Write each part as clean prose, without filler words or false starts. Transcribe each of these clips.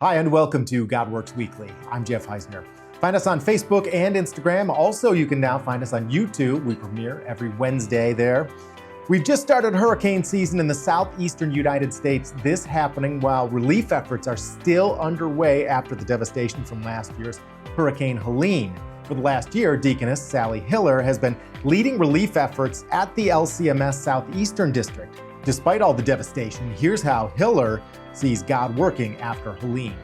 Hi, and welcome to God Works Weekly. I'm Jeff Heisner. Find us on Facebook and Instagram. Also, you can now find us on YouTube. We premiere every Wednesday there. We've just started hurricane season in the southeastern United States. This happening while relief efforts are still underway after the devastation from last year's Hurricane Helene. For the last year, Deaconess Sally Hiller has been leading relief efforts at the LCMS Southeastern District. Despite all the devastation, here's how Hiller sees God working after Helene.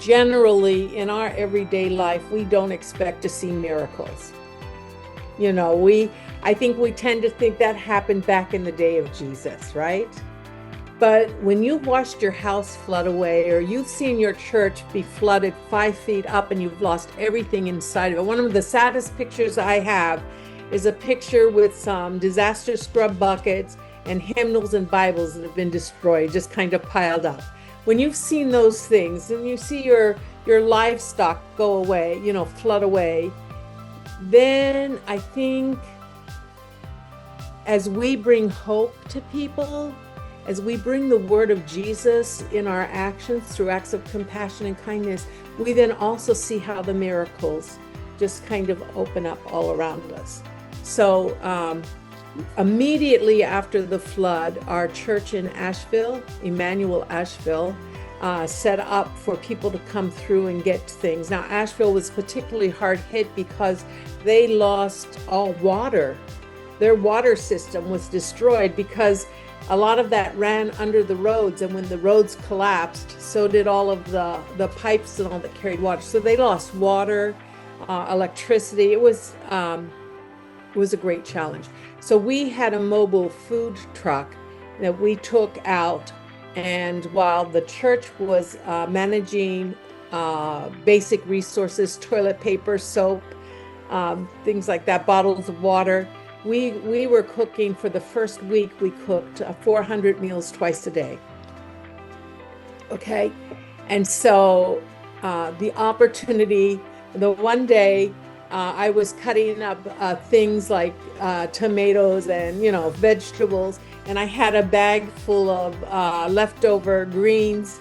Generally, in our everyday life, we don't expect to see miracles. I think we tend to think that happened back in the day of Jesus, right? But when you've watched your house flood away, or you've seen your church be flooded 5 feet up and you've lost everything inside of it, one of the saddest pictures I have is a picture with some disaster scrub buckets and hymnals and Bibles that have been destroyed, just kind of piled up. When you've seen those things and you see your livestock go away, flood away, then I think as we bring hope to people, as we bring the word of Jesus in our actions through acts of compassion and kindness, we then also see how the miracles just kind of open up all around us. So immediately after the flood, our church in Asheville, Emmanuel Asheville, set up for people to come through and get things. Now, Asheville was particularly hard hit because they lost all water. Their water system was destroyed because a lot of that ran under the roads, and when the roads collapsed, so did all of the pipes and all that carried water. So they lost water, electricity. It was a great challenge. So we had a mobile food truck that we took out, and while the church was managing basic resources, toilet paper, soap, things like that, bottles of water, we were cooking for the first week. We cooked 400 meals twice a day. Okay, and so the opportunity, the one day, I was cutting up things like tomatoes and, vegetables, and I had a bag full of leftover greens,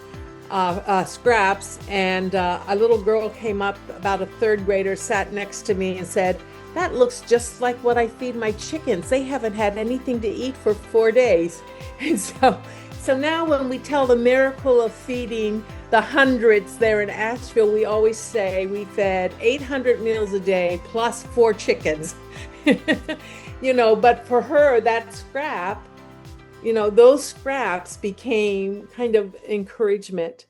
scraps, and a little girl came up, about a third grader, sat next to me and said, "That looks just like what I feed my chickens. They haven't had anything to eat for 4 days." And so now when we tell the miracle of feeding the hundreds there in Asheville, we always say we fed 800 meals a day plus 4 chickens. But for her, that scrap, those scraps became kind of encouragement.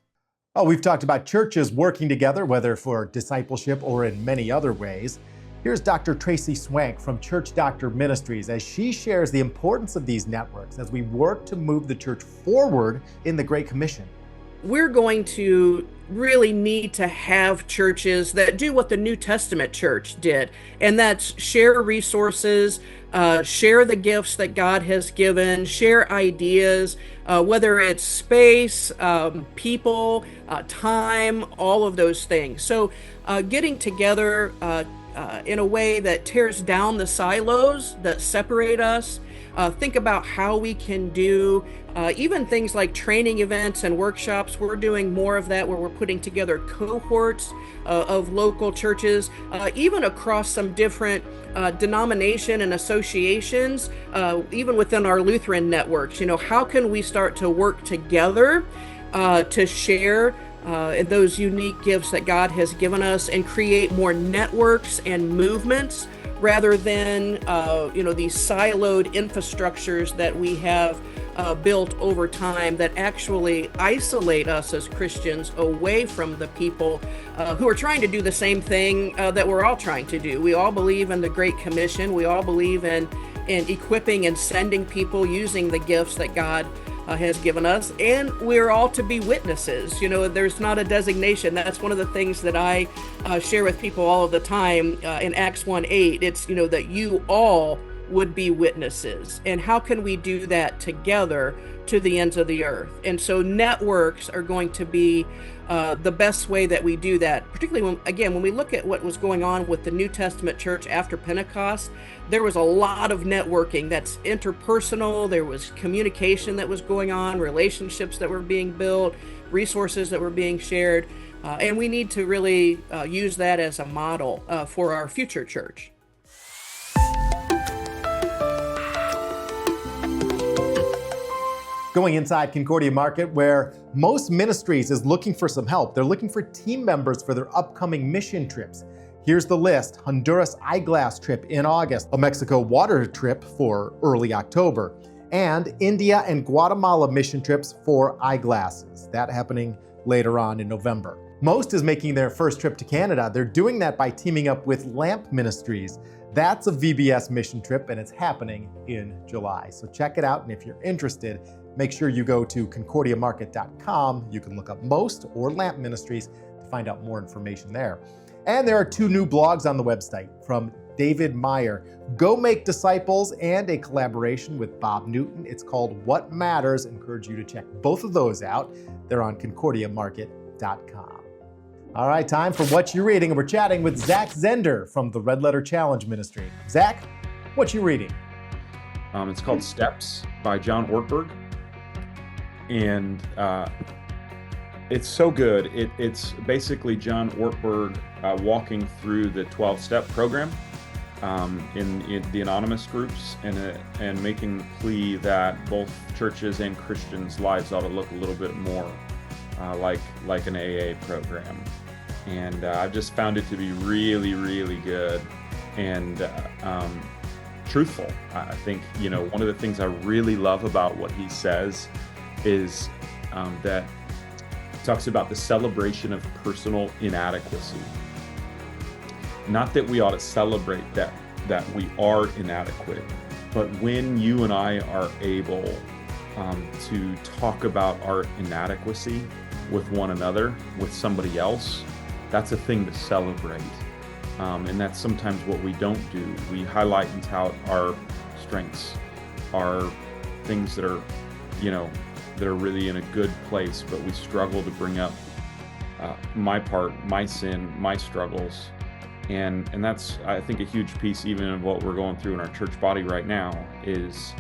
Oh, we've talked about churches working together, whether for discipleship or in many other ways. Here's Dr. Tracee Swank from Church Doctor Ministries as she shares the importance of these networks as we work to move the church forward in the Great Commission. We're going to really need to have churches that do what the New Testament church did, and that's share resources, share the gifts that God has given, share ideas, whether it's space, people, time, all of those things. So getting together in a way that tears down the silos that separate us. Think about how we can do even things like training events and workshops. We're doing more of that, where we're putting together cohorts of local churches, even across some different denomination and associations, even within our Lutheran networks. How can we start to work together to share those unique gifts that God has given us and create more networks and movements rather than these siloed infrastructures that we have built over time that actually isolate us as Christians away from the people who are trying to do the same thing that we're all trying to do. We all believe in the Great Commission. We all believe in equipping and sending people using the gifts that God has given us, and we're all to be witnesses. There's not a designation. That's one of the things that I share with people all of the time in Acts 1:8. It's, that you all would be witnesses. And how can we do that together to the ends of the earth? And so networks are going to be the best way that we do that, particularly when we look at what was going on with the New Testament church after Pentecost. There was a lot of networking that's interpersonal. There was communication that was going on, relationships that were being built, resources that were being shared. And we need to really use that as a model for our future church. Going inside Concordia Market, where most ministries is looking for some help. They're looking for team members for their upcoming mission trips. Here's the list: Honduras eyeglass trip in August, a Mexico water trip for early October, and India and Guatemala mission trips for eyeglasses. That happening later on in November. Most is making their first trip to Canada. They're doing that by teaming up with Lamp Ministries. That's a VBS mission trip, and it's happening in July. So check it out, and if you're interested, make sure you go to concordiamarket.com. You can look up Most or Lamp Ministries to find out more information there. And there are 2 new blogs on the website from David Maier, Go Make Disciples, and a collaboration with Bob Newton. It's called What Matters. I encourage you to check both of those out. They're on concordiamarket.com. All right, time for What You Reading, and we're chatting with Zach Zender from the Red Letter Challenge Ministry. Zach, what you reading? It's called Steps by John Ortberg. And it's so good. It's basically John Ortberg walking through the 12-step program in the anonymous groups, and making the plea that both churches and Christians' lives ought to look a little bit more like an AA program. And I've just found it to be really, really good and truthful. I think, one of the things I really love about what he says is that he talks about the celebration of personal inadequacy. Not that we ought to celebrate that we are inadequate, but when you and I are able to talk about our inadequacy with one another, with somebody else, that's a thing to celebrate. And that's sometimes what we don't do. We highlight and tout our strengths, our things that are, that are really in a good place, but we struggle to bring up my part, my sin, my struggles. And that's, I think, a huge piece even of what we're going through in our church body right now is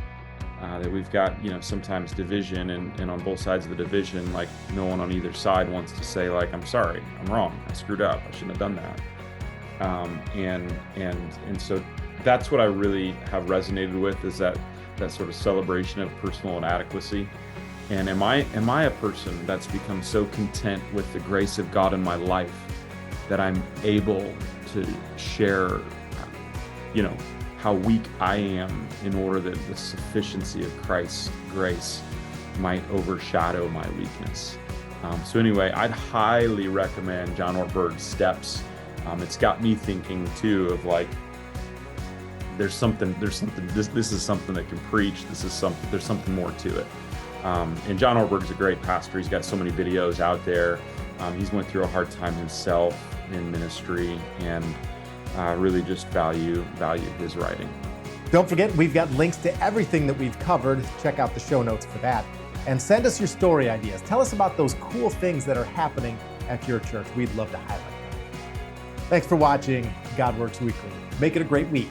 that we've got, sometimes division, and on both sides of the division, like no one on either side wants to say, like, I'm sorry, I'm wrong, I screwed up, I shouldn't have done that. And so that's what I really have resonated with, is that sort of celebration of personal inadequacy. And am I a person that's become so content with the grace of God in my life that I'm able to share, how weak I am, in order that the sufficiency of Christ's grace might overshadow my weakness. So anyway, I'd highly recommend John Ortberg's Steps. It's got me thinking too of like, there's something, this is something that can preach, there's something more to it. And John Ortberg's a great pastor. He's got so many videos out there. He's went through a hard time himself in ministry, and really just value his writing. Don't forget, we've got links to everything that we've covered. Check out the show notes for that. And send us your story ideas. Tell us about those cool things that are happening at your church. We'd love to highlight them. Thanks for watching God Works Weekly. Make it a great week.